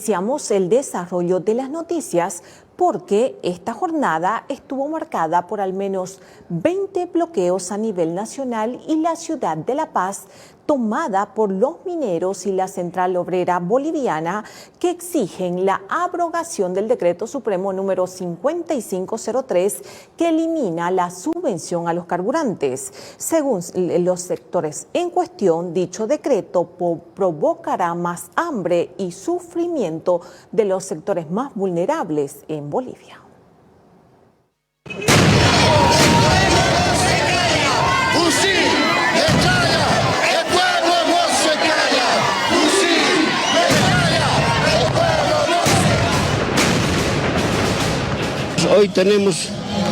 iniciamos el desarrollo de las noticias porque esta jornada estuvo marcada por al menos 20 bloqueos a nivel nacional y la ciudad de La Paz tomada por los mineros y la Central Obrera Boliviana que exigen la abrogación del Decreto Supremo número 5503 que elimina la subvención a los carburantes. Según los sectores en cuestión, dicho decreto provocará más hambre y sufrimiento de los sectores más vulnerables en Bolivia. Hoy tenemos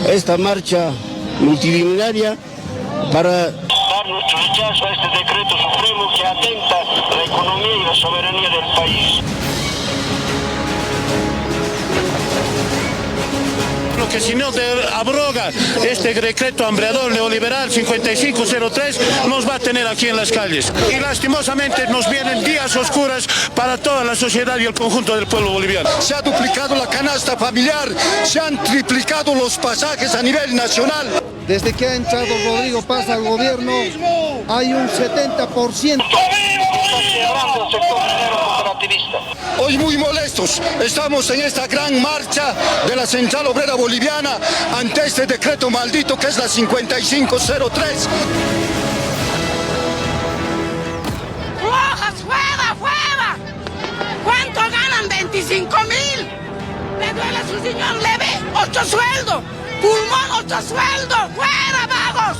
esta marcha multitudinaria para dar nuestro rechazo a este decreto supremo que atenta a la economía y la soberanía del país. Lo que si no abroga este decreto hambreador neoliberal 5503 nos va a tener aquí en las calles. Y lastimosamente nos vienen días oscuros para toda la sociedad y el conjunto del pueblo boliviano. Se ha duplicado la canasta familiar, se han triplicado los pasajes a nivel nacional. Desde que ha entrado Rodrigo Paz al gobierno hay un 70%. Hoy muy molestos, estamos en esta gran marcha de la Central Obrera Boliviana ante este decreto maldito que es la 5503. ¡Rojas, fuera, fuera! ¿Cuánto ganan? 25.000. ¿Le duele a su señor leve? 8 sueldos. Pulmón, 8 sueldos. ¡Fuera, vagos!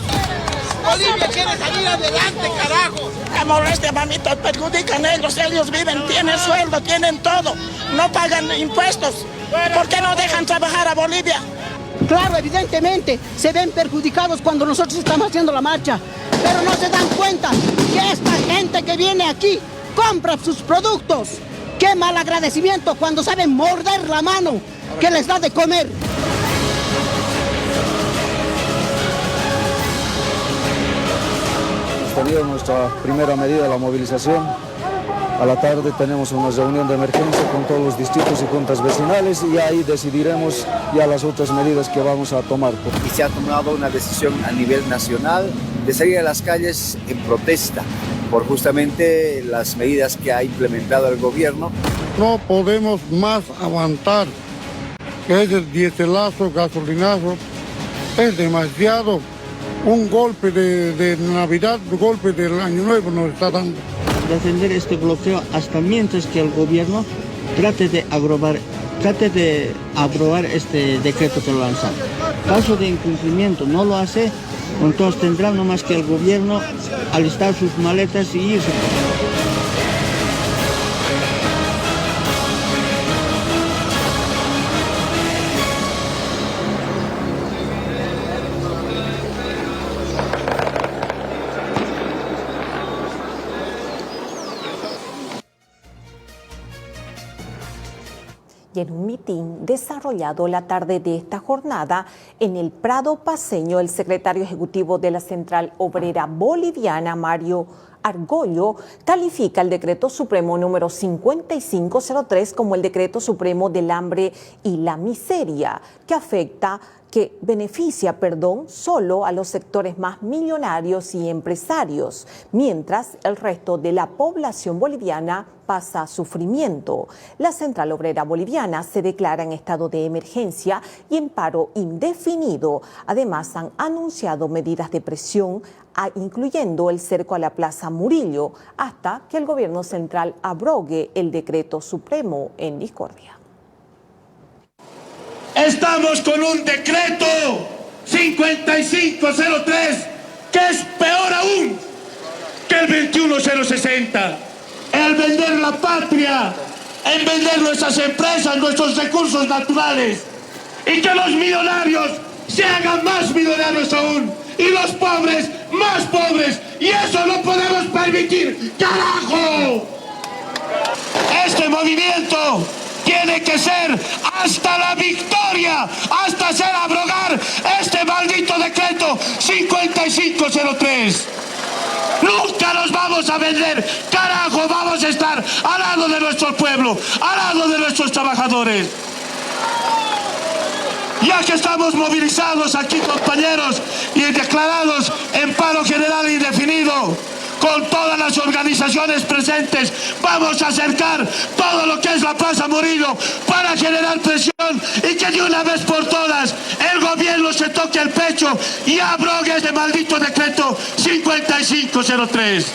Bolivia quiere salir adelante, carajo. La molestia, mamitos, perjudican ellos viven, tienen sueldo, tienen todo, no pagan impuestos. ¿Por qué no dejan trabajar a Bolivia? Claro, evidentemente, se ven perjudicados cuando nosotros estamos haciendo la marcha, pero no se dan cuenta que esta gente que viene aquí compra sus productos. Qué mal agradecimiento cuando saben morder la mano que les da de comer. Tenido nuestra primera medida de la movilización. A la tarde tenemos una reunión de emergencia con todos los distritos y juntas vecinales y ahí decidiremos ya las otras medidas que vamos a tomar. Y se ha tomado una decisión a nivel nacional de salir a las calles en protesta por justamente las medidas que ha implementado el gobierno. No podemos más aguantar, que es el diéselazo, gasolinazo, es demasiado. Un golpe de Navidad, un golpe del Año Nuevo nos está dando. Defender este bloqueo hasta mientras que el gobierno trate de aprobar este decreto que lo lanzan. Caso de incumplimiento no lo hace, entonces tendrá nomás que el gobierno alistar sus maletas y irse. Y en un mitin desarrollado la tarde de esta jornada en el Prado Paceño, el secretario ejecutivo de la Central Obrera Boliviana, Mario Argollo, califica el Decreto Supremo número 5503 como el Decreto Supremo del Hambre y la Miseria, que beneficia, solo a los sectores más millonarios y empresarios, mientras el resto de la población boliviana pasa sufrimiento. La Central Obrera Boliviana se declara en estado de emergencia y en paro indefinido. Además, han anunciado medidas de presión, incluyendo el cerco a la Plaza Murillo, hasta que el gobierno central abrogue el Decreto Supremo en discordia. Estamos con un decreto 5503 que es peor aún que el 21060. El vender la patria, el vender nuestras empresas, nuestros recursos naturales y que los millonarios se hagan más millonarios aún y los pobres más pobres, y eso no podemos permitir, ¡carajo! Este movimiento tiene que ser hasta la victoria, hasta hacer abrogar este maldito decreto 5503. Nunca nos vamos a vender. Carajo, vamos a estar al lado de nuestro pueblo, al lado de nuestros trabajadores. Ya que estamos movilizados aquí, compañeros, y declarados en paro general indefinido, con todas las organizaciones presentes, vamos a acercar todo lo que es la Plaza Murillo para generar presión y que de una vez por todas el gobierno se toque el pecho y abrogue ese maldito decreto 5503.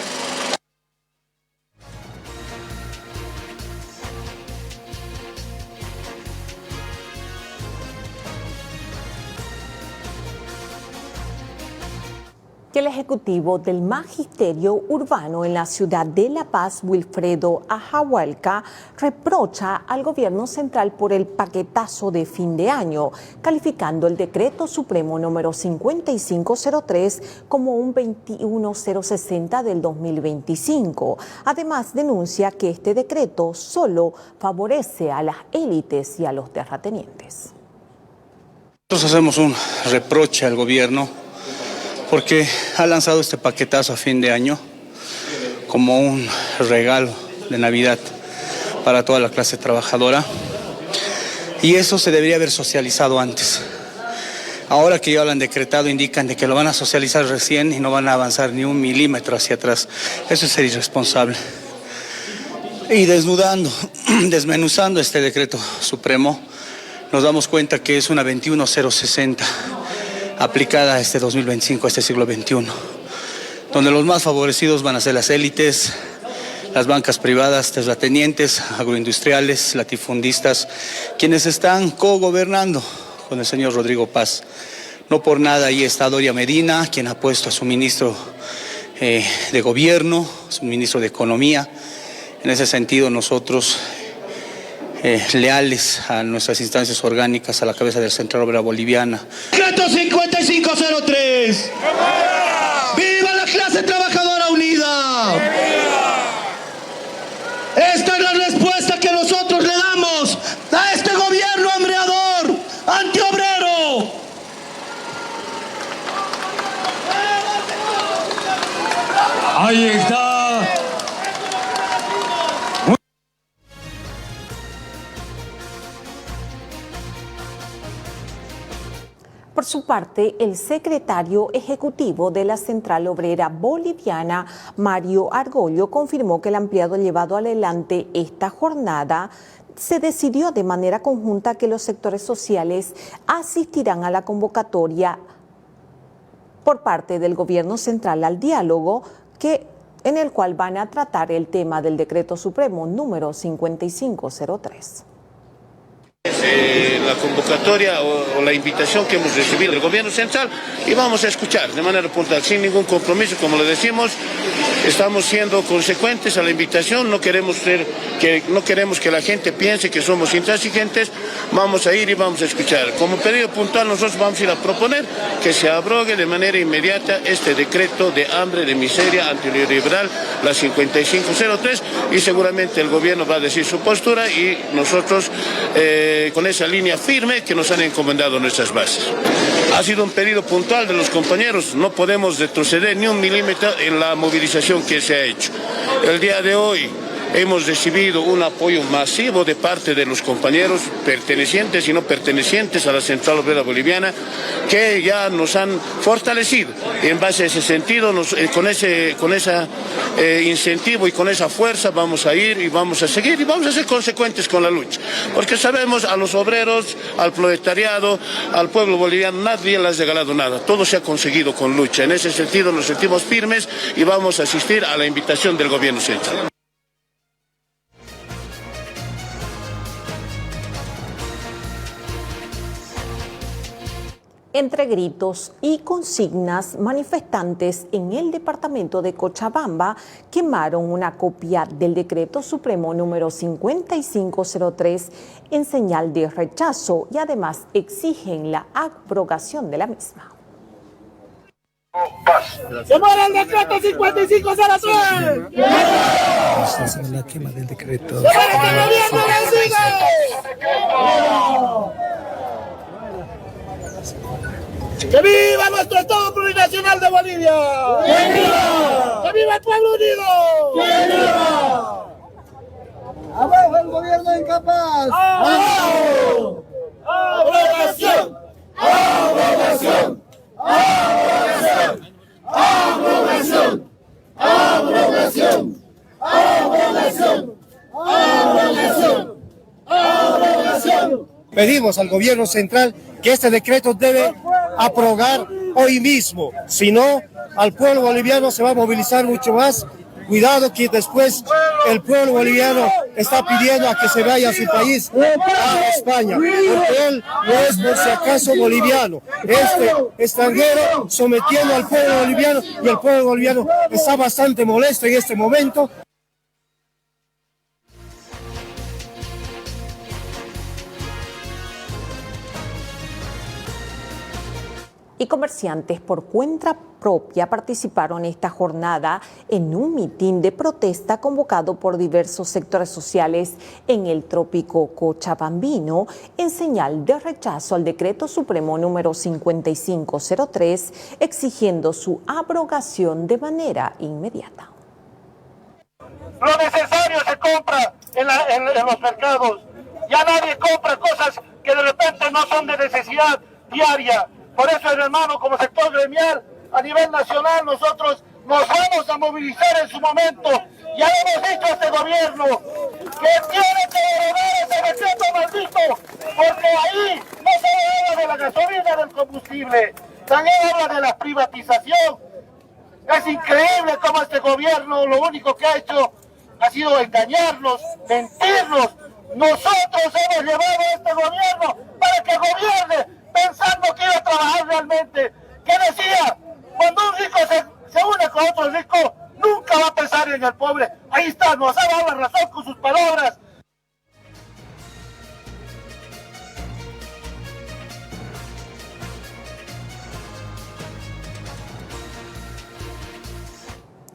Que el ejecutivo del Magisterio Urbano en la ciudad de La Paz, Wilfredo Ajahualca, reprocha al gobierno central por el paquetazo de fin de año, calificando el decreto supremo número 5503 como un 21060 del 2025. Además, denuncia que este decreto solo favorece a las élites y a los terratenientes. Nosotros hacemos un reproche al gobierno porque ha lanzado este paquetazo a fin de año como un regalo de Navidad para toda la clase trabajadora, y eso se debería haber socializado antes. Ahora que ya lo han decretado, indican de que lo van a socializar recién y no van a avanzar ni un milímetro hacia atrás. Eso es ser irresponsable. Y desmenuzando este decreto supremo, nos damos cuenta que es una 21060 aplicada a este 2025, a este siglo XXI, donde los más favorecidos van a ser las élites, las bancas privadas, terratenientes, agroindustriales, latifundistas, quienes están cogobernando con el señor Rodrigo Paz. No por nada ahí está Doria Medina, quien ha puesto a su ministro de Gobierno, su ministro de Economía. En ese sentido, nosotros, leales a nuestras instancias orgánicas, a la cabeza del Central Obrera Boliviana. Decreto 5503. ¡Viva la clase trabajadora unida! Esta es la respuesta que nosotros le damos a este gobierno hambreador, antiobrero. Ahí está. Por su parte, el secretario ejecutivo de la Central Obrera Boliviana, Mario Argollo, confirmó que el ampliado llevado adelante esta jornada se decidió de manera conjunta que los sectores sociales asistirán a la convocatoria por parte del gobierno central al diálogo en el cual van a tratar el tema del decreto supremo número 5503. La convocatoria o la invitación que hemos recibido del gobierno central, y vamos a escuchar de manera puntual, sin ningún compromiso, como le decimos. Estamos siendo consecuentes a la invitación, no queremos que la gente piense que somos intransigentes. Vamos a ir y vamos a escuchar. Como pedido puntual, nosotros vamos a ir a proponer que se abrogue de manera inmediata este decreto de hambre, de miseria antiliberal, la 5503, y seguramente el gobierno va a decir su postura y nosotros con esa línea firme que nos han encomendado nuestras bases. Ha sido un pedido puntual de los compañeros, no podemos retroceder ni un milímetro en la movilización que se ha hecho. El día de hoy hemos recibido un apoyo masivo de parte de los compañeros pertenecientes y no pertenecientes a la Central Obrera Boliviana, que ya nos han fortalecido. En base a ese sentido, con ese incentivo y con esa fuerza vamos a ir y vamos a seguir y vamos a ser consecuentes con la lucha. Porque sabemos, a los obreros, al proletariado, al pueblo boliviano, nadie les ha regalado nada. Todo se ha conseguido con lucha. En ese sentido nos sentimos firmes y vamos a asistir a la invitación del gobierno central. Entre gritos y consignas, manifestantes en el departamento de Cochabamba quemaron una copia del decreto supremo número 5503 en señal de rechazo y además exigen la abrogación de la misma. ¡Se muere el decreto 5503! Estás en la quema del decreto. ¡Se muere que el gobierno le sigue! ¡Que viva nuestro Estado plurinacional! Nacional de Bolivia! ¡Que viva! ¡Que viva el pueblo unido! ¡Que viva! ¡Abajo el gobierno incapaz! ¡Abajo! ¡Abrogación! ¡Abrogación! ¡Abrogación! ¡Abrogación! ¡Abrogación! ¡Abrogación! ¡Abrogación! ¡Abrogación! Pedimos al gobierno central que este decreto debe aprobar hoy mismo, si no, al pueblo boliviano se va a movilizar mucho más. Cuidado que después el pueblo boliviano está pidiendo a que se vaya a su país, a España, porque él no es por si acaso boliviano, extranjero sometiendo al pueblo boliviano, y el pueblo boliviano está bastante molesto en este momento. Y comerciantes por cuenta propia participaron esta jornada en un mitin de protesta convocado por diversos sectores sociales en el trópico cochabambino en señal de rechazo al decreto supremo número 5503 exigiendo su abrogación de manera inmediata. Lo necesario se compra en los mercados. Ya nadie compra cosas que de repente no son de necesidad diaria. Por eso, hermano, como sector gremial, a nivel nacional, nosotros nos vamos a movilizar en su momento. Ya hemos dicho a este gobierno que tiene que derogar ese decreto maldito, porque ahí no solo habla de la gasolina, del combustible, también habla de la privatización. Es increíble cómo este gobierno lo único que ha hecho ha sido engañarnos, mentirnos. Nosotros hemos llevado a este gobierno para que gobierne, pensando que iba a trabajar realmente. Que decía, cuando un rico se une con otro rico, nunca va a pensar en el pobre. Ahí está, nos ha dado la razón con sus palabras.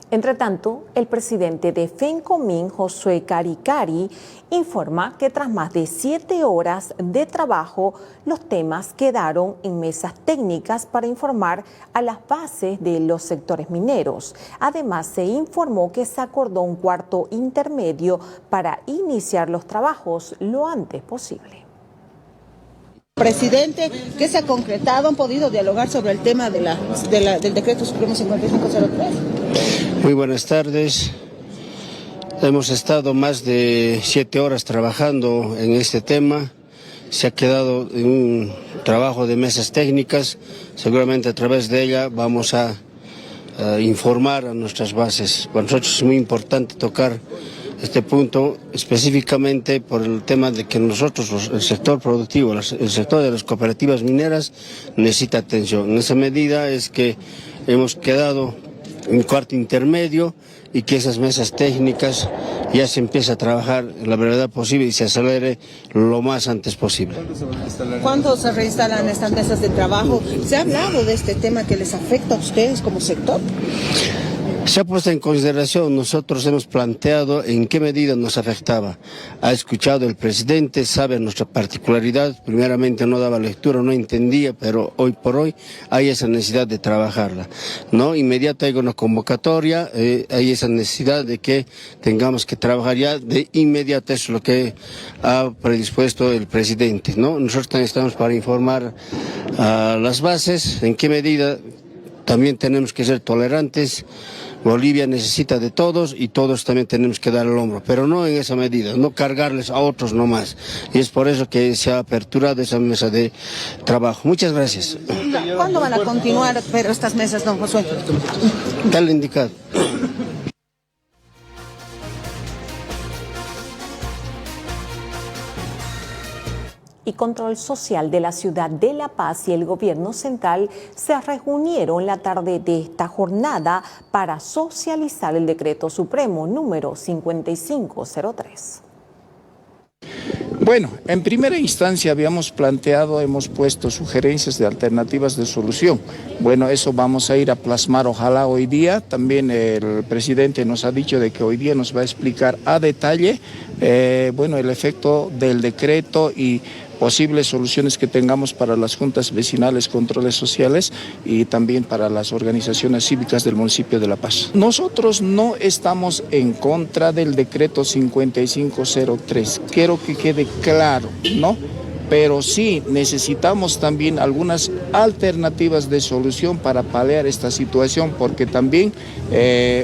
Entre tanto, el presidente de FENCOMIN, Josué Caricari, informa que tras más de 7 horas de trabajo, los temas quedaron en mesas técnicas para informar a las bases de los sectores mineros. Además, se informó que se acordó un cuarto intermedio para iniciar los trabajos lo antes posible. Presidente, ¿qué se ha concretado? ¿Han podido dialogar sobre el tema del decreto supremo 5503? Muy buenas tardes. Hemos estado más de 7 horas trabajando en este tema. Se ha quedado en un trabajo de mesas técnicas. Seguramente a través de ella vamos a informar a nuestras bases. Para nosotros es muy importante tocar este punto específicamente por el tema de que nosotros, el sector productivo, el sector de las cooperativas mineras necesita atención. En esa medida es que hemos quedado un cuarto intermedio y que esas mesas técnicas ya se empiece a trabajar en la brevedad posible y se acelere lo más antes posible. ¿Cuándo se reinstalan estas mesas de trabajo? ¿Se ha hablado de este tema que les afecta a ustedes como sector? Se ha puesto en consideración, nosotros hemos planteado en qué medida nos afectaba. Ha escuchado el presidente, sabe nuestra particularidad, primeramente no daba lectura, no entendía, pero hoy por hoy hay esa necesidad de trabajarla. ¿No? Inmediato hay una convocatoria, hay esa necesidad de que tengamos que trabajar ya de inmediato, eso es lo que ha predispuesto el presidente. ¿No? Nosotros también estamos para informar a las bases en qué medida también tenemos que ser tolerantes. Bolivia necesita de todos y todos también tenemos que dar el hombro, pero no en esa medida, no cargarles a otros nomás. Y es por eso que se ha aperturado esa mesa de trabajo. Muchas gracias. ¿Cuándo van a continuar pero estas mesas, don Josué? Tal indicado. Y Control Social de la ciudad de La Paz y el gobierno central se reunieron la tarde de esta jornada para socializar el decreto supremo número 5503. Bueno, en primera instancia hemos puesto sugerencias de alternativas de solución. Bueno, eso vamos a ir a plasmar ojalá hoy día. También el presidente nos ha dicho de que hoy día nos va a explicar a detalle, el efecto del decreto y posibles soluciones que tengamos para las juntas vecinales, controles sociales y también para las organizaciones cívicas del municipio de La Paz. Nosotros no estamos en contra del decreto 5503, quiero que quede claro, ¿no? Pero sí necesitamos también algunas alternativas de solución para paliar esta situación, porque también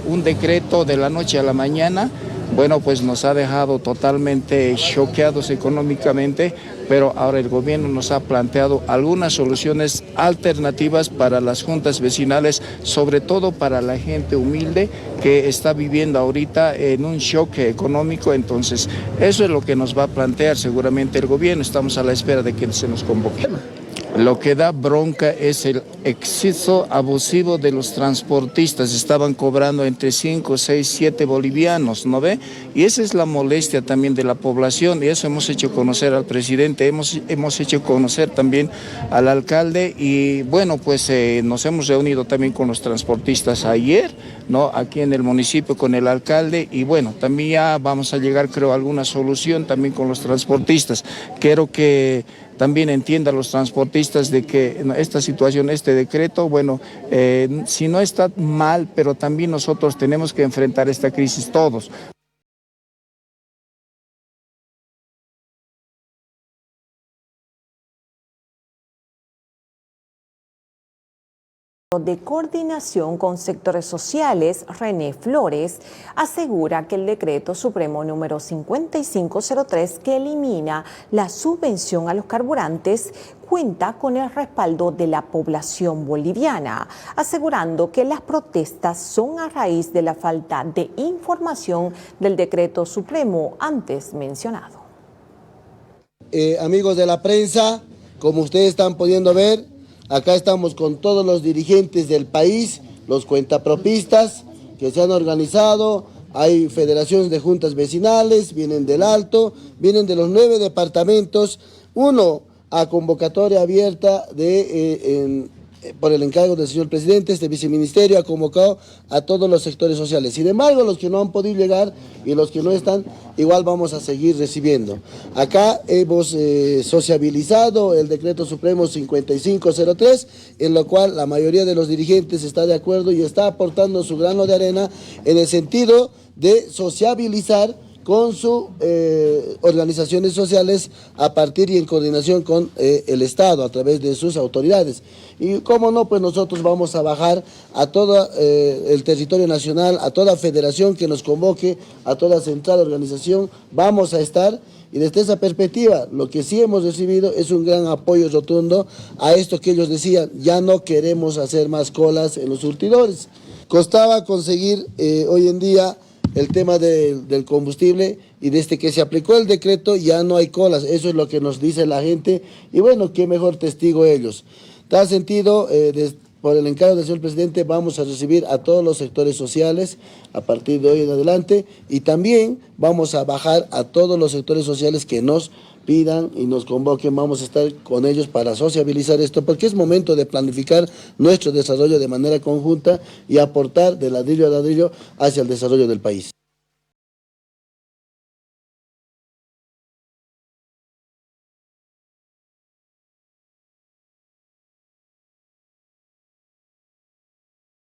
un decreto de la noche a la mañana, bueno, pues nos ha dejado totalmente choqueados económicamente, pero ahora el gobierno nos ha planteado algunas soluciones alternativas para las juntas vecinales, sobre todo para la gente humilde que está viviendo ahorita en un shock económico. Entonces, eso es lo que nos va a plantear seguramente el gobierno. Estamos a la espera de que se nos convoque. Lo que da bronca es el exceso abusivo de los transportistas. Estaban cobrando entre 5, 6, 7 bolivianos, ¿no ve? Y esa es la molestia también de la población, y eso hemos hecho conocer al presidente, hemos hecho conocer también al alcalde, y bueno, pues nos hemos reunido también con los transportistas ayer, ¿no? Aquí en el municipio con el alcalde, y bueno, también ya vamos a llegar, creo, a alguna solución también con los transportistas. Quiero que también entiendan los transportistas de que esta situación, este decreto, bueno, si no está mal, pero también nosotros tenemos que enfrentar esta crisis todos. De coordinación con sectores sociales, René Flores, asegura que el decreto supremo número 5503, que elimina la subvención a los carburantes, cuenta con el respaldo de la población boliviana, asegurando que las protestas son a raíz de la falta de información del decreto supremo antes mencionado. Amigos de la prensa, como ustedes están pudiendo ver, acá estamos con todos los dirigentes del país, los cuentapropistas que se han organizado. Hay federaciones de juntas vecinales, vienen del Alto, vienen de los 9 departamentos, uno a convocatoria abierta por el encargo del señor presidente. Este viceministerio ha convocado a todos los sectores sociales. Sin embargo, los que no han podido llegar y los que no están, igual vamos a seguir recibiendo. Acá hemos sociabilizado el decreto supremo 5503, en lo cual la mayoría de los dirigentes está de acuerdo y está aportando su grano de arena en el sentido de sociabilizar con sus organizaciones sociales a partir y en coordinación con el Estado a través de sus autoridades. Y cómo no, pues nosotros vamos a bajar a todo el territorio nacional, a toda federación que nos convoque, a toda central organización, vamos a estar. Y desde esa perspectiva, lo que sí hemos recibido es un gran apoyo rotundo a esto que ellos decían: ya no queremos hacer más colas en los surtidores. Costaba conseguir hoy en día el tema del combustible, y desde que se aplicó el decreto ya no hay colas. Eso es lo que nos dice la gente, y bueno, qué mejor testigo ellos. Tal sentido, por el encargo del señor presidente, vamos a recibir a todos los sectores sociales a partir de hoy en adelante, y también vamos a bajar a todos los sectores sociales que nos pidan y nos convoquen. Vamos a estar con ellos para sociabilizar esto, porque es momento de planificar nuestro desarrollo de manera conjunta y aportar de ladrillo a ladrillo hacia el desarrollo del país.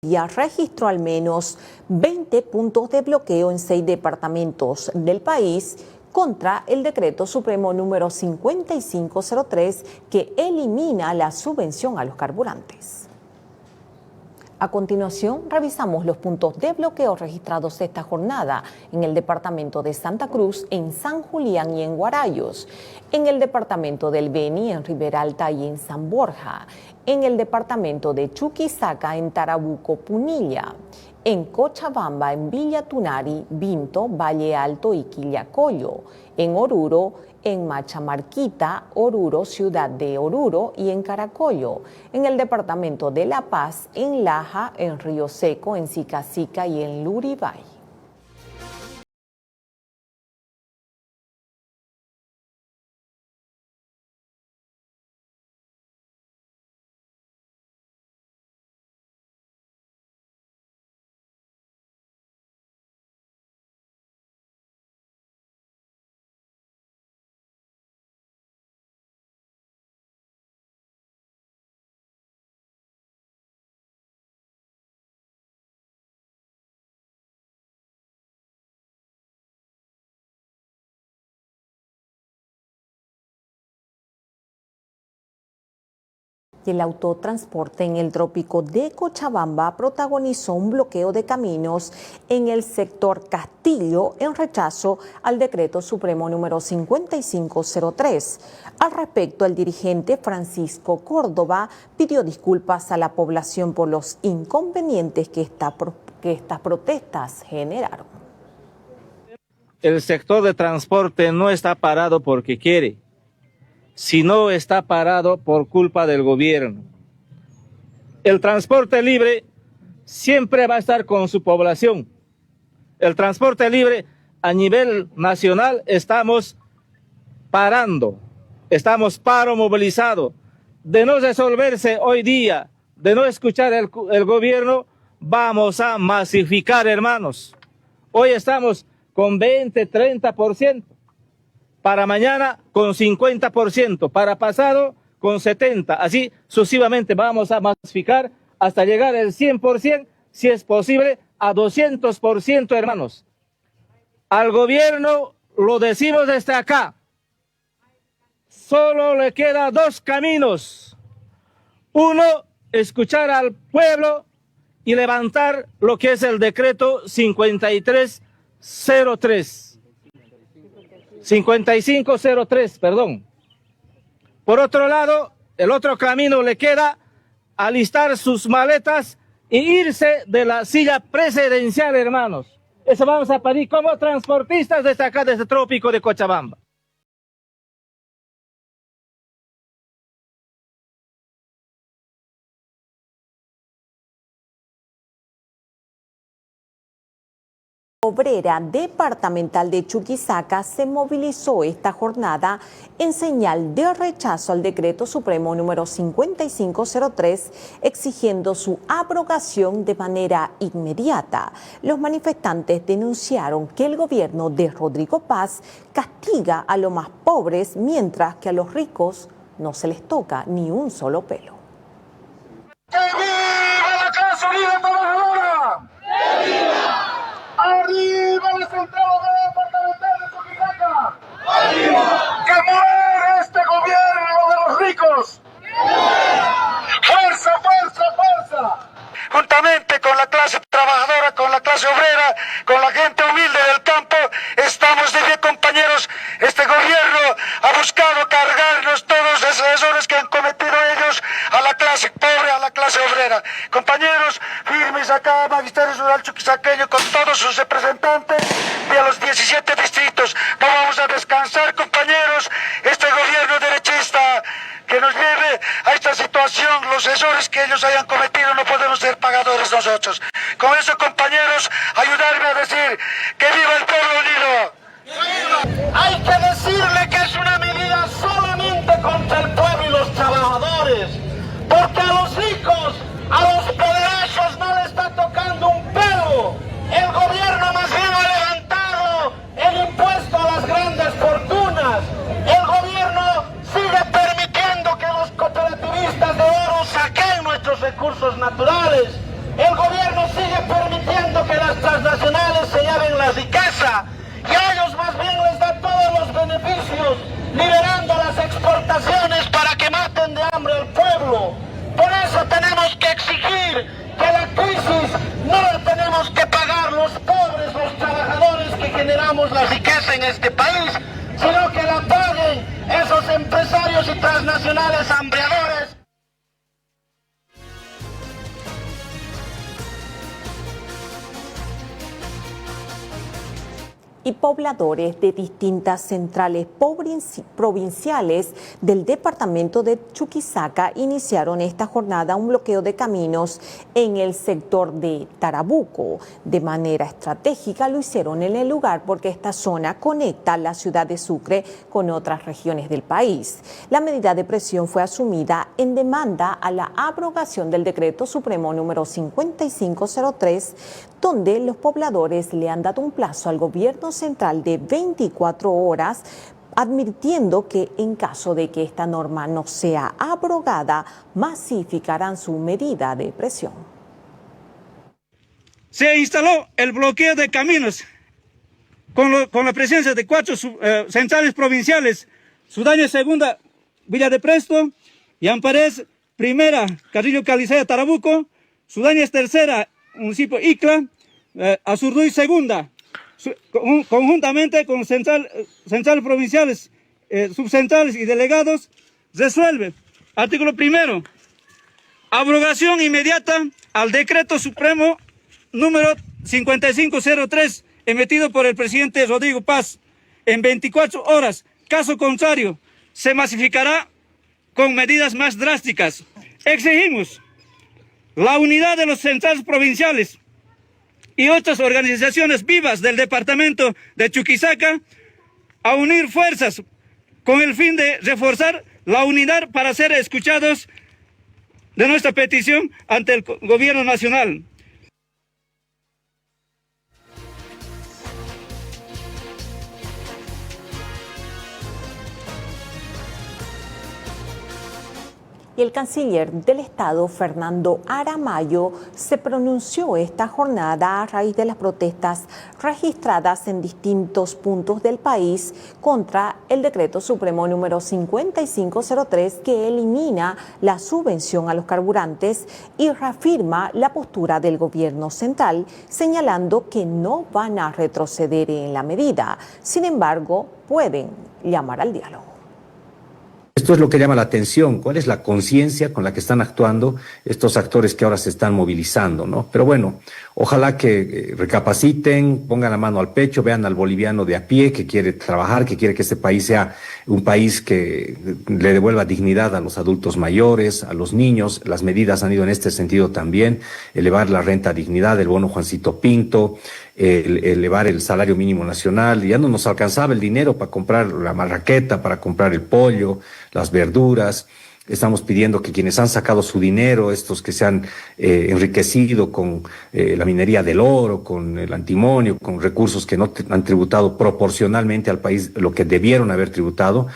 Ya registró al menos 20 puntos de bloqueo en 6 departamentos del país contra el decreto supremo número 5503, que elimina la subvención a los carburantes. A continuación, revisamos los puntos de bloqueo registrados esta jornada en el departamento de Santa Cruz, en San Julián y en Guarayos, en el departamento del Beni, en Ribera Alta y en San Borja, en el departamento de Chuquisaca, en Tarabuco, Punilla, en Cochabamba, en Villa Tunari, Vinto, Valle Alto y Quillacollo, en Oruro, en Machamarquita, Oruro, Ciudad de Oruro y en Caracollo, en el departamento de La Paz, en Laja, en Río Seco, en Sicacica y en Luribay. Y el autotransporte en el trópico de Cochabamba protagonizó un bloqueo de caminos en el sector Castillo en rechazo al decreto supremo número 5503. Al respecto, el dirigente Francisco Córdoba pidió disculpas a la población por los inconvenientes que estas protestas generaron. El sector de transporte no está parado porque quiere, sino está parado por culpa del gobierno. El transporte libre siempre va a estar con su población. El transporte libre a nivel nacional estamos parando, estamos paro movilizado. De no resolverse hoy día, de no escuchar el gobierno, vamos a masificar, hermanos. Hoy estamos con 20, 30%. Para mañana con 50%, para pasado con 70%, así sucesivamente vamos a masificar hasta llegar al 100%, si es posible, a 200%, hermanos. Al gobierno lo decimos desde acá, solo le queda dos caminos. Uno, escuchar al pueblo y levantar lo que es el decreto 5503, perdón. Por otro lado, el otro camino le queda alistar sus maletas e irse de la silla presidencial, hermanos. Eso vamos a pedir como transportistas desde acá, desde el trópico de Cochabamba. Obrera departamental de Chuquisaca se movilizó esta jornada en señal de rechazo al decreto supremo número 5503, exigiendo su abrogación de manera inmediata. Los manifestantes denunciaron que el gobierno de Rodrigo Paz castiga a los más pobres, mientras que a los ricos no se les toca ni un solo pelo. ¡Que viva la clase unida trabajadora! ¡Que viva! ¡Arriba la central obrera departamental de Chuquisaca! ¡Arriba! ¡Que muera este gobierno de los ricos! ¡Fuerza, fuerza, fuerza! Juntamente con la clase trabajadora, con la clase obrera, con la gente humilde del campo, estamos de pie, compañeros. Este gobierno ha buscado cargarnos todos los errores que han cometido ellos a la clase pobre, a la clase obrera. Compañeros, firmes acá, Magisterio Rural Chuquisaqueño, con todos sus representantes de los 17 distritos. No vamos a descansar, compañeros. Este gobierno derechista que nos lleve a esta situación, los errores que ellos hayan cometido, no podemos ser pagadores nosotros. Con eso, compañeros, ayudarme a decir que viva el pueblo unido. Hay que decirle que es una medida solamente contra el pueblo y los trabajadores, porque a los ricos, a los poderosos no le está tocando un pelo. El gobierno más bien ha levantado el impuesto a las grandes fortunas. El gobierno sigue permitiendo que los cooperativistas de oro saquen nuestros recursos naturales. El gobierno sigue permitiendo que las transnacionales se lleven la riqueza y a ellos más bien les da todos los beneficios, liberando las exportaciones para que maten de hambre al pueblo. Por eso tenemos que exigir que la crisis no la tenemos que pagar los pobres, los trabajadores que generamos la riqueza en este país, sino que la paguen esos empresarios y transnacionales hambreadores. Y pobladores de distintas centrales provinciales del departamento de Chuquisaca iniciaron esta jornada un bloqueo de caminos en el sector de Tarabuco. De manera estratégica lo hicieron en el lugar porque esta zona conecta la ciudad de Sucre con otras regiones del país. La medida de presión fue asumida en demanda a la abrogación del decreto supremo número 5503, donde los pobladores le han dado un plazo al gobierno central de 24 horas, advirtiendo que en caso de que esta norma no sea abrogada, masificarán su medida de presión. Se instaló el bloqueo de caminos con la presencia de 4 centrales provinciales: Sudaña Segunda, Villa de Presto, Yamparés, primera, Carrillo Calizaya, Tarabuco, Sudañez tercera, municipio Icla, Azurduy segunda, conjuntamente con centrales provinciales, subcentrales y delegados, resuelve. Artículo primero, abrogación inmediata al decreto supremo número 5503, emitido por el presidente Rodrigo Paz, en 24 horas. Caso contrario, se masificará con medidas más drásticas. Exigimos la unidad de los centrales provinciales y otras organizaciones vivas del departamento de Chuquisaca a unir fuerzas con el fin de reforzar la unidad para ser escuchados de nuestra petición ante el gobierno nacional. Y el canciller del Estado, Fernando Aramayo, se pronunció esta jornada a raíz de las protestas registradas en distintos puntos del país contra el decreto supremo número 5503 que elimina la subvención a los carburantes y reafirma la postura del gobierno central, señalando que no van a retroceder en la medida. Sin embargo, pueden llamar al diálogo. Esto es lo que llama la atención, cuál es la conciencia con la que están actuando estos actores que ahora se están movilizando, ¿no? Pero bueno, ojalá que recapaciten, pongan la mano al pecho, vean al boliviano de a pie que quiere trabajar, que quiere que este país sea un país que le devuelva dignidad a los adultos mayores, a los niños. Las medidas han ido en este sentido también, elevar la renta a dignidad, el bono Juancito Pinto, elevar el salario mínimo nacional. Ya no nos alcanzaba el dinero para comprar la marraqueta, para comprar el pollo, las verduras. Estamos pidiendo que quienes han sacado su dinero, estos que se han enriquecido con la minería del oro, con el antimonio, con recursos que no han tributado proporcionalmente al país lo que debieron haber tributado,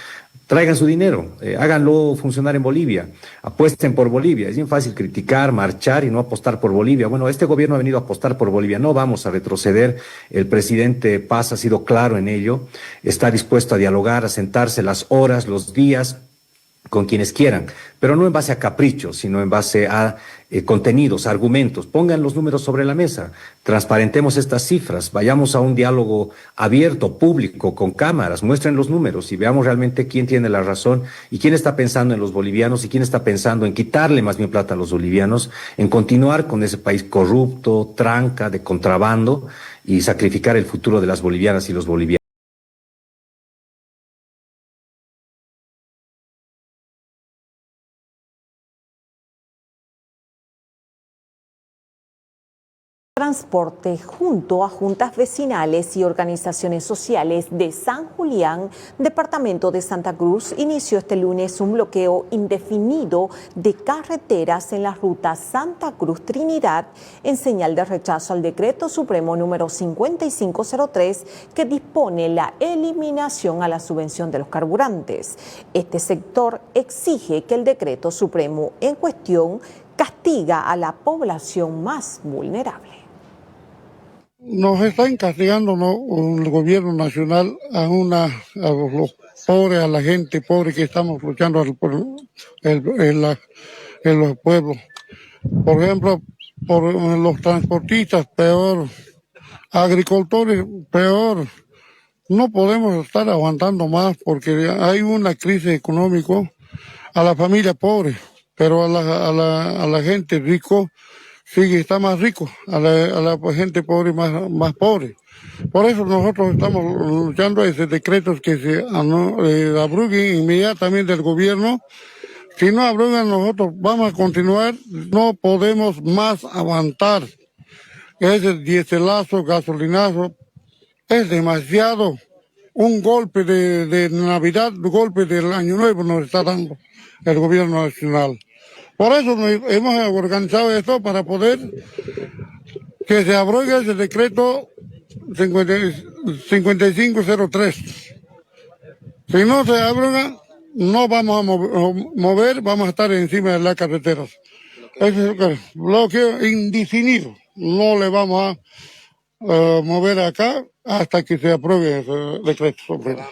traigan su dinero, háganlo funcionar en Bolivia, apuesten por Bolivia. Es bien fácil criticar, marchar y no apostar por Bolivia. Bueno, este gobierno ha venido a apostar por Bolivia, no vamos a retroceder. El presidente Paz ha sido claro en ello, está dispuesto a dialogar, a sentarse las horas, los días, con quienes quieran, pero no en base a caprichos, sino en base a contenidos, argumentos. Pongan los números sobre la mesa, transparentemos estas cifras, vayamos a un diálogo abierto, público, con cámaras, muestren los números y veamos realmente quién tiene la razón y quién está pensando en los bolivianos y quién está pensando en quitarle más bien plata a los bolivianos, en continuar con ese país corrupto, tranca, de contrabando y sacrificar el futuro de las bolivianas y los bolivianos. Transporte, junto a juntas vecinales y organizaciones sociales de San Julián, departamento de Santa Cruz, inició este lunes un bloqueo indefinido de carreteras en la ruta Santa Cruz-Trinidad en señal de rechazo al decreto supremo número 5503 que dispone la eliminación a la subvención de los carburantes. Este sector exige que el decreto supremo en cuestión castiga a la población más vulnerable. Nos están castigando, ¿no?, el gobierno nacional a los pobres, a la gente pobre que estamos luchando en los pueblos. Por ejemplo, por los transportistas, peor. Agricultores, peor. No podemos estar aguantando más porque hay una crisis económica a la familia pobre, pero a la gente rico sí está más rico, a la gente pobre más pobre. Por eso nosotros estamos luchando a esos decretos que se abroguen inmediatamente del gobierno. Si no abrogan, nosotros vamos a continuar, no podemos más aguantar. Ese diéselazo, gasolinazo, es demasiado. Un golpe de Navidad, un golpe del Año Nuevo nos está dando el gobierno nacional. Por eso hemos organizado esto para poder que se abrogue ese decreto 5503. Si no se abroga, no vamos a mover, vamos a estar encima de las carreteras. Ese es el bloqueo indefinido. No le vamos a mover acá hasta que se apruebe ese decreto supremo.